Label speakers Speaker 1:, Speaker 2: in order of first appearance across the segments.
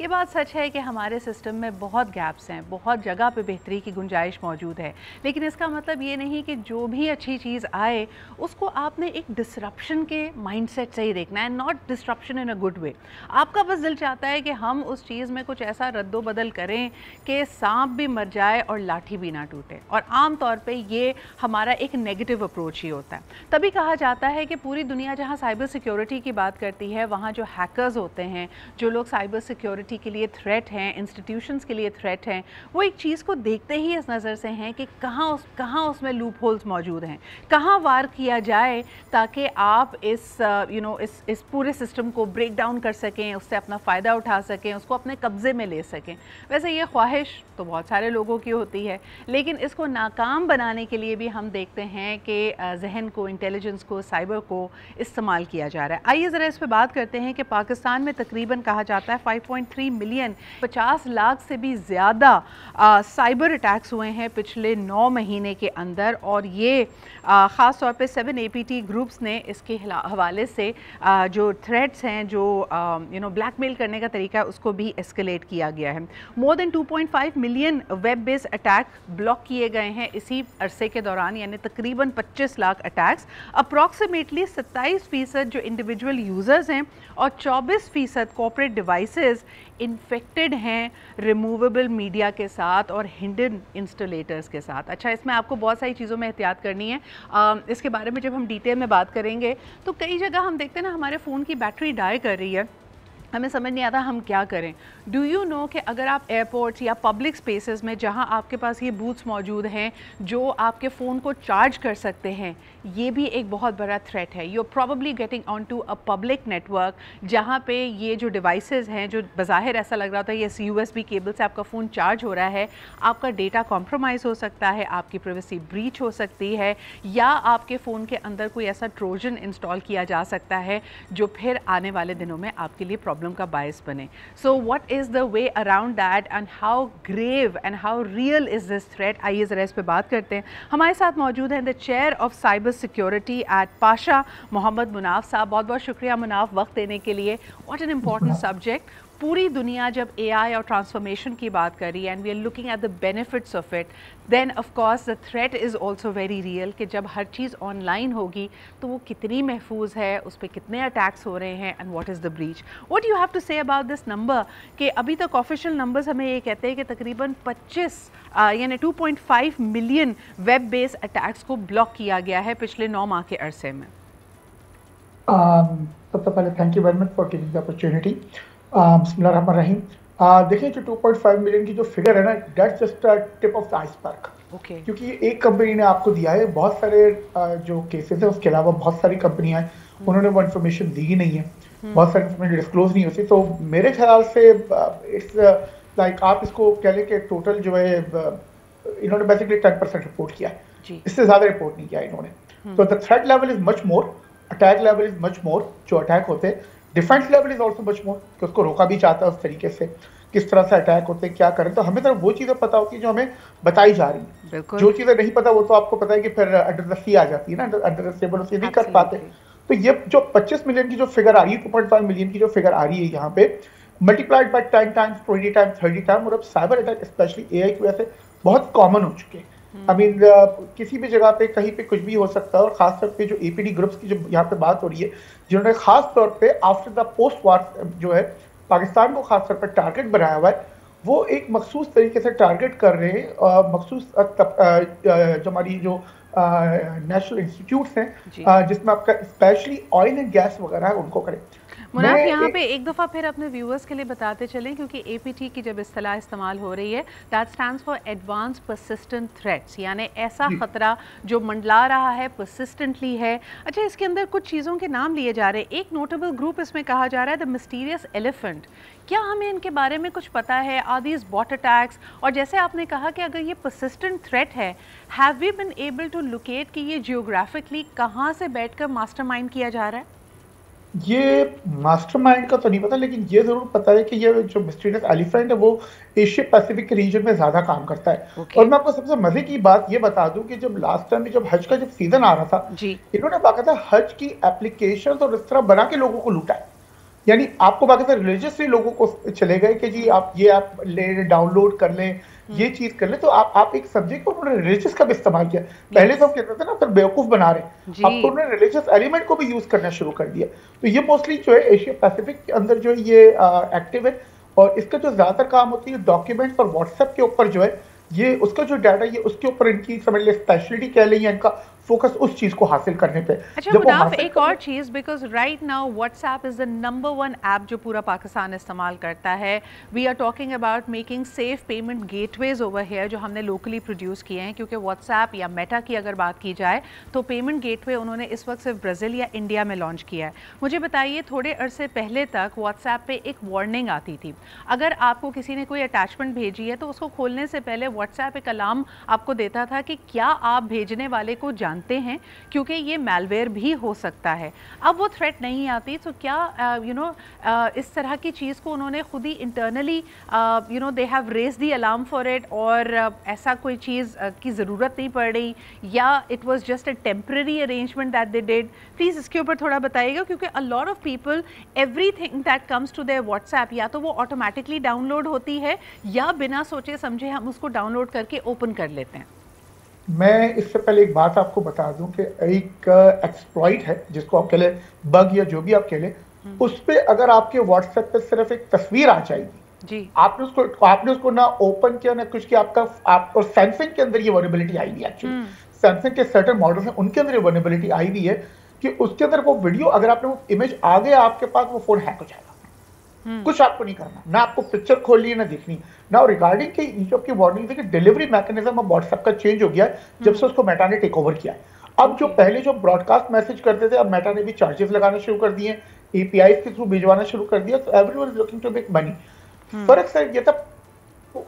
Speaker 1: ये बात सच है कि हमारे सिस्टम में बहुत गैप्स हैं, बहुत जगह पे बेहतरी की गुंजाइश मौजूद है, लेकिन इसका मतलब ये नहीं कि जो भी अच्छी चीज़ आए उसको आपने एक डिसरप्शन के माइंडसेट से ही देखना है, not disruption in a good way. आपका बस दिल चाहता है कि हम उस चीज़ में कुछ ऐसा रद्दोबदल करें कि सांप भी मर जाए और लाठी भी ना टूटे, और आम तौर पे ये हमारा एक नेगेटिव अप्रोच ही होता है। तभी कहा जाता है कि पूरी दुनिया जहाँ साइबर सिक्योरिटी की बात करती है, वहाँ जो हैकर्स होते हैं, जो लोग साइबर सिक्योरिटी के लिए थ्रेट हैं, इंस्टीट्यूशंस के लिए थ्रेट हैं, वो एक चीज़ को देखते ही इस नज़र से हैं कि कहाँ उसमें लूप होल्स मौजूद हैं, कहाँ वार किया जाए ताकि आप इस पूरे सिस्टम को ब्रेक डाउन कर सकें, उससे अपना फ़ायदा उठा सकें, उसको अपने कब्ज़े में ले सकें। वैसे ये ख्वाहिश तो बहुत सारे लोगों की होती है, लेकिन इसको नाकाम बनाने के लिए भी हम देखते हैं कि जहन को, इंटेलिजेंस को, साइबर को इस्तेमाल किया जा रहा है। आइए ज़रा इस पर बात करते हैं कि पाकिस्तान में तकरीबन कहा जाता है 5.3 मिलियन, 50 लाख से भी ज़्यादा साइबर अटैक्स हुए हैं पिछले 9 महीने के अंदर, और ये ख़ास तौर पे 7 APT ग्रुप्स ने इसके हवाले से जो थ्रेट्स हैं, जो ब्लैकमेल करने का तरीका है, उसको भी एस्केलेट किया गया है। More than 2.5 million web based attack block किए गए हैं इसी अरसे के दौरान, यानी तकरीबन 25 लाख अटैक्स। अप्रॉक्सीमेटली 27% जो इंडिविजुअल यूज़र्स हैं और 24% कॉर्पोरेट डिवाइसेस इन्फेक्टेड हैं रिमूवेबल मीडिया के साथ और हिडन इंस्टॉलेटर्स के साथ। अच्छा, इसमें आपको बहुत सारी चीज़ों में एहतियात करनी है। इसके बारे में जब हम डिटेल में बात करेंगे तो कई जगह हम देखते हैं ना, हमारे फ़ोन की बैटरी डाई कर रही है, हमें समझ नहीं आता हम क्या करें। डू यू नो कि अगर आप एयरपोर्ट्स या पब्लिक स्पेसेस में जहां आपके पास ये बूथ्स मौजूद हैं जो आपके फ़ोन को चार्ज कर सकते हैं, ये भी एक बहुत बड़ा थ्रेट है। You are probably getting on to a public network जहां पे ये जो डिवाइसेस हैं, जो बज़ाहिर ऐसा लग रहा था ये USB केबल से आपका फ़ोन चार्ज हो रहा है, आपका डेटा कॉम्प्रोमाइज़ हो सकता है, आपकी प्राइवेसी ब्रीच हो सकती है, या आपके फ़ोन के अंदर कोई ऐसा ट्रोजन इंस्टॉल किया जा सकता है जो फिर आने वाले दिनों में आपके लिए प्रॉब्लम का बायस बने। So what is the way around that and how grave and how real is this threat? आइए ज़रा इस पे बात करते हैं। हमारे साथ मौजूद हैं the chair of cyber security at Pasha, Mohammad Munaf साहब। बहुत बहुत शुक्रिया मुनाफ वक्त देने के लिए। What an important subject. पूरी दुनिया जब AI और ट्रांसफॉर्मेशन की बात कर रही है and we are looking at the benefits of it, then of course the threat is also very real कि जब हर चीज़ ऑनलाइन होगी तो वो कितनी महफूज है, उस पर कितने अटैक्स हो रहे हैं, and what is the breach. What you have to say about this number कि अभी तक ऑफिशियल नंबर्स हमें ये कहते हैं कि तकरीबन 25 यानी 2.5 मिलियन वेब बेस्ड अटैक्स को ब्लॉक किया गया है पिछले 9 माह के अरसे में।
Speaker 2: सबसे पहले thank you very much for giving the opportunity. बिस्मिल्लाहिर्रहमानिर्रहीम। देखिए, जो 2.5 मिलियन की जो फिगर है ना, that's just tip of the iceberg.
Speaker 1: Okay.
Speaker 2: क्योंकि ये एक कंपनी ने आपको दिया है, बहुत सारे जो केसेस है उसके अलावा बहुत सारी कंपनियां हैं, उन्होंने वो इन्फॉर्मेशन दी ही नहीं है, बहुत सारी इन्फॉर्मेशन डिस्क्लोज नहीं होती। तो मेरे ख्याल से इट्स लाइक आप इसको कह लें कि टोटल जो है इन्होंने बेसिकली 10% रिपोर्ट किया है, इससे ज्यादा रिपोर्ट नहीं किया इन्होंने। तो the threat level is much more, attack level is much more, जो अटैक होते हैं। Defence level is also much more, कि उसको रोका भी चाहता है उस तरीके से, किस तरह से अटैक होते हैं, क्या करें। तो हमें तो वो चीजें पता होती है जो हमें बताई जा रही है, जो चीजें नहीं पता वो तो आपको पता है कि फिर अंडर द सी आ जाती है ना, अंडर द टेबल उसे नहीं कर पाते। तो ये जो 25 मिलियन की जो फिगर आ रही है, 2.5 मिलियन की जो फिगर आ रही है यहाँ पे, multiplied by 10 times, 20 times, 30 time, और अब साइबर अटैक स्पेशली AI की वजह से बहुत कॉमन हो चुके हैं। आई मीन किसी भी जगह पे कहीं पे कुछ भी हो सकता है। और खासतौर पे जो APT ग्रुप्स की जो यहाँ पे बात हो रही है, जिन्होंने खास तौर पे आफ्टर द पोस्ट वार जो है पाकिस्तान को खास तौर पे टारगेट बनाया हुआ है, वो एक मखसूस तरीके से टारगेट कर रहे हैं मखसूस जो हमारी जो नेशनल इंस्टीट्यूट्स हैं, जिसमें आपका स्पेशली ऑयल एंड गैस वगैरह है, उनको करें।
Speaker 1: मुनाफ, यहाँ पे एक दफ़ा फिर अपने व्यूअर्स के लिए बताते चलें, क्योंकि APT की जब इस्तेलाह इस्तेमाल हो रही है, that stands for advance persistent threats, यानी ऐसा ख़तरा जो मंडला रहा है, परसिस्टेंटली है। अच्छा, इसके अंदर कुछ चीज़ों के नाम लिए जा रहे हैं। एक नोटेबल ग्रुप इसमें कहा जा रहा है द मिस्टीरियस एलिफेंट। क्या हमें इनके बारे में कुछ पता है? Are these bot attacks? और जैसे आपने कहा कि अगर ये परसिस्टेंट थ्रेट है, have we been able to locate कि ये जियोग्राफिकली कहाँ से बैठकर मास्टरमाइंड किया जा रहा है?
Speaker 2: ये मास्टरमाइंड का तो नहीं पता, लेकिन ये जरूर पता है कि ये जो मिस्टीरियस एलिफेंट है वो एशिया पैसिफिक के रीजन में ज्यादा काम करता है। और मैं आपको सबसे मजे की बात ये बता दूं कि जब लास्ट टाइम जब हज का जब सीजन आ रहा था, इन्होंने बाकायदा हज की एप्लीकेशन और इस तरह बना के लोगों को लूटा है। यानी आपको बाकायदा रिलीजियसली लोगों को चले गए कि जी आप ये ऐप ले डाउनलोड कर लें, ये चीज कर ले, तो आप एक सब्जेक्ट को उन्होंने रिलीजियस का भी इस्तेमाल किया। पहले तो हम कहते थे ना फिर बेवकूफ बना रहे, अब तो उन्होंने रिलीजियस एलिमेंट को भी यूज करना शुरू कर दिया। तो ये मोस्टली जो है एशिया पैसिफिक के अंदर जो है ये एक्टिव है, और इसका जो ज्यादातर काम होती है डॉक्यूमेंट्स और व्हाट्सएप के ऊपर जो है ये उसका जो डाटा ये उसके ऊपर इनकी समझ ले स्पेशलिटी कह लें या इनका फोकस उस चीज को हासिल करने पे।
Speaker 1: अच्छा मुनाफ, एक और चीज़, because right now WhatsApp is the number 1 app जो पूरा पाकिस्तान इस्तेमाल करता है। We are talking about making safe payment gateways over here जो हमने लोकली प्रोड्यूस किए हैं, क्योंकि व्हाट्सएप या मेटा की अगर बात की जाए तो पेमेंट गेटवे उन्होंने इस वक्त सिर्फ ब्राज़ील या इंडिया में लॉन्च किया है। मुझे बताइए, थोड़े अरसे पहले तक व्हाट्सएप पे एक वार्निंग आती थी, अगर आपको किसी ने कोई अटैचमेंट भेजी है तो उसको खोलने से पहले व्हाट्सएप एक अलार्म आपको देता था कि क्या आप भेजने वाले को जानते हैं, क्योंकि ये मैलवेयर भी हो सकता है। अब वो थ्रेट नहीं आती, तो क्या इस तरह की चीज़ को उन्होंने खुद ही internally they have raised the alarm for it, और ऐसा कोई चीज़ की ज़रूरत नहीं पड़ रही, या it was just a temporary arrangement that they did? Please इसके ऊपर थोड़ा बताइएगा, क्योंकि a lot of people everything that comes to their WhatsApp या तो वो ऑटोमेटिकली डाउनलोड होती है या बिना सोचे समझे हम उसको डाउनलोड करके ओपन कर लेते हैं।
Speaker 2: मैं इससे पहले एक बात आपको बता दूं कि एक एक्सप्लॉइट है जिसको आप कह लें बग या जो भी आप कह लें, उस पे अगर आपके व्हाट्सएप पे सिर्फ एक तस्वीर आ जाएगी जी, आपने उसको ना ओपन किया ना कुछ किया, और सैमसंग के अंदर ये वल्नरेबिलिटी आई हुई है। एक्चुअली सैमसंग के सर्टेन मॉडल्स हैं उनके अंदर ये वल्नरेबिलिटी आई हुई है कि उसके अंदर वो वीडियो अगर आपने वो इमेज आ गया आपके पास, वो फोन हैक हो जाएगा। कुछ आपको नहीं करना, ना आपको पिक्चर खोलनी है ना दिखनी ना। रिगार्डिंग के यूट्यूब की वार्निंग थी कि डिलीवरी मैकेनिज्म अब व्हाट्सएप का चेंज हो गया है जब से उसको मेटा ने टेक ओवर किया है। अब जो पहले जो ब्रॉडकास्ट मैसेज करते थे, अब मेटा ने भी चार्जेस लगाने शुरू कर दिए, एपीआई के थ्रू भिजवाना शुरू कर दिया, तो everyone is looking to make money. फर्क सर ये था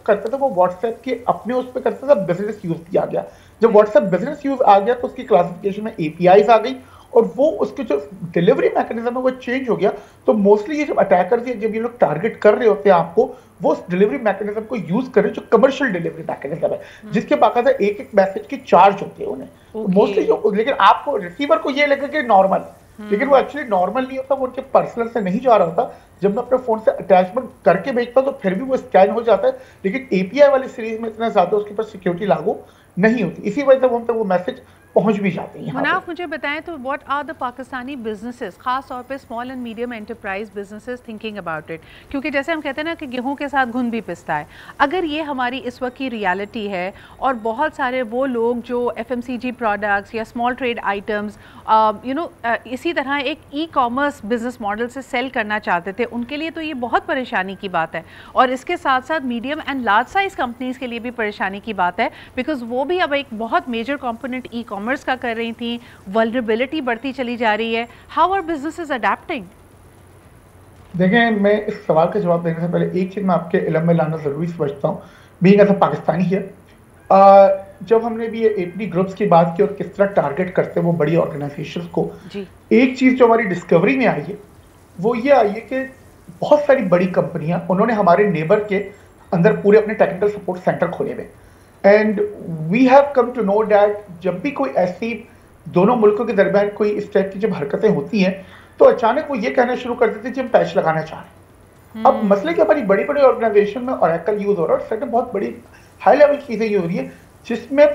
Speaker 2: करता था वो व्हाट्सएप के अपने उस पर करता था, बिजनेस यूज भी आ गया। जब व्हाट्सएप बिजनेस यूज आ गया तो उसकी क्लासिफिकेशन में एपीआईज आ गई और वो उसके जो डिलीवरी मैकेनिज्म है वो चेंज हो गया। तो मोस्टली ये जो अटैकर्स जब ये लोग टारगेट कर रहे होते हैं आपको, वो उस डिलीवरी मैकेनिज्म को यूज कर रहे हैं जो कमर्शियल डिलीवरी मैकेनिज्म है, जिसके बाकायदा एक एक मैसेज की चार्ज होते हैं उन्हें मोस्टली जो। लेकिन आपको रिसीवर को ये लगे कि नॉर्मल, लेकिन वो एक्चुअली नॉर्मल नहीं होता, वो उनके पर्सनल से नहीं जा रहा होता। जब मैं अपने फोन से अटैचमेंट करके भेजता हूं तो फिर भी वो स्कैन हो जाता है, लेकिन एपीआई वाली सीरीज में इतना ज्यादा उसके ऊपर सिक्योरिटी लागू नहीं होती, इसी वजह से हम तक वो मैसेज पहुंच भी जाते हैं।
Speaker 1: मुनाफ, मुझे बताएं तो what are the Pakistani businesses, खास तौर पे small and medium enterprise businesses thinking about it? क्योंकि जैसे हम कहते हैं ना कि गेहूं के साथ घुन भी पिसता है, अगर ये हमारी इस वक्त की रियलिटी है और बहुत सारे वो लोग जो एफएमसीजी प्रोडक्ट्स या स्मॉल ट्रेड आइटम्स इसी तरह एक ई कॉमर्स बिजनेस मॉडल से सेल करना चाहते थे, उनके लिए तो ये बहुत परेशानी की बात है, और इसके साथ साथ medium and large size companies के लिए भी परेशानी की बात है, बिकॉज वो भी अब एक बहुत मेजर कॉम्पोनेंट ई कॉमर्स का कर रही थी, वल्नरेबिलिटी बढ़ती चली जा रही है। How are businesses adapting?
Speaker 2: देखें, मैं इस सवाल का जवाब देने से पहले एक चीज मैं आपके इल्म में लाना जरूरी समझता हूँ, बीइंग एज अ पाकिस्तानी है। जब हमने भी ये एपी ग्रुप्स की बात की और किस तरह टारगेट करते हैं वो बड़ी ऑर्गेनाइजेशंस को, एक चीज जो हमारी डिस्कवरी में आई है वो ये आई है कि बहुत सारी बड़ी कंपनियां उन्होंने हमारे नेबर के अंदर पूरे अपने टेक्निकल सपोर्ट सेंटर खोले हुए, and we have come to know that जब भी कोई ऐसी दोनों मुल्कों के दरमियान कोई इस टाइप की जब हरकतें होती हैं तो अचानक वो ये कहना शुरू कर देते हैं कि हम पैच लगाना चाह रहे हैं। अब मसले कि हमारी बड़ी बड़ी ऑर्गेनाइजेशन में ओरेकल यूज हो रहा है और सेकंड बहुत बड़ी हाई लेवल चीजें ये हो रही है जिसमें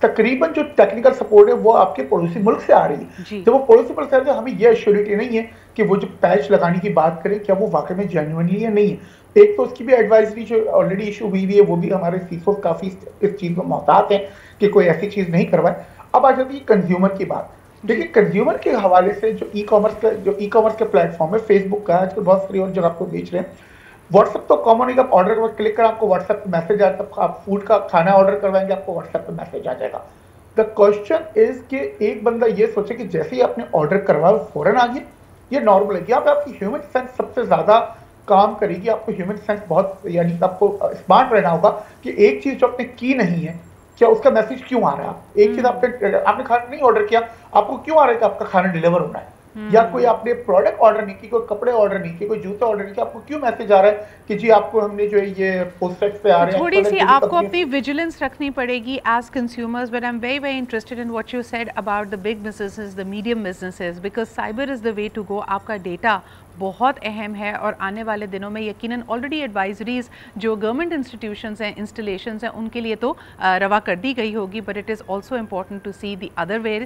Speaker 2: तकरीबन जो टेक्निकल सपोर्ट है वो आपके पड़ोसी मुल्क से आ रही है। जब वो पड़ोसी मुल्क से आ रही है हमें ये एश्योरिटी नहीं है कि वो जो पैच लगाने की बात करें क्या वो वाकई में जेन्युइनली है नहीं है। एक तो उसकी भी एडवाइजरी जो ऑलरेडी इशू हुई है वो भी हमारे सीफो काफी इस चीज में मोहतात है कि कोई ऐसी चीज नहीं करवाए। अब आ जाती है कंज्यूमर की बात। देखिए, कंज्यूमर के हवाले से जो ई कॉमर्स के प्लेटफॉर्म है, फेसबुक का आजकल बहुत सारी और जगह आपको बेच रहे हैं। व्हाट्सएप तो कॉमन है, आप ऑर्डर पर क्लिक कर आपको व्हाट्सएप पे मैसेज आता है, आप फूड का खाना ऑर्डर करवाएंगे आपको व्हाट्सएप पे मैसेज आ जाएगा। द क्वेश्चन इज कि एक बंदा ये सोचे कि जैसे ही आपने ऑर्डर करवाया फौरन आ गया, ये नॉर्मल है। यहाँ पे आपकी ह्यूमन सेंस सबसे ज्यादा काम करेगी। आपको ह्यूमन सेंस बहुत, यानी आपको स्मार्ट रहना होगा कि एक चीज जो आपने की नहीं है क्या उसका मैसेज क्यों आ रहा है। एक चीज आपने खाना नहीं ऑर्डर किया, आपको क्यों आ रहा है कि आपका खाना डिलीवर होना है, या कोई आपने प्रोडक्ट ऑर्डर नहीं की, कोई कपड़े ऑर्डर नहीं किए, कोई जूते ऑर्डर नहीं किए, आपको क्यों मैसेज आ रहा है कि जी आपको हमने जो है ये पोस्टफिक्स पे आ रहे हैं।
Speaker 1: थोड़ी सी आपको अपनी विजिलेंस रखनी पड़ेगी as consumers, but I am very very interested in what you said about the big businesses, the medium businesses, because cyber is the way to go. आपका डेटा बहुत अहम है और आने वाले दिनों में यकीनन ऑलरेडी एडवाइजरीज जो गवर्नमेंट इंस्टीट्यूशंस हैं, इंस्टॉलेशंस हैं, उनके लिए तो रवा कर दी गई होगी, but it is also important to see the other way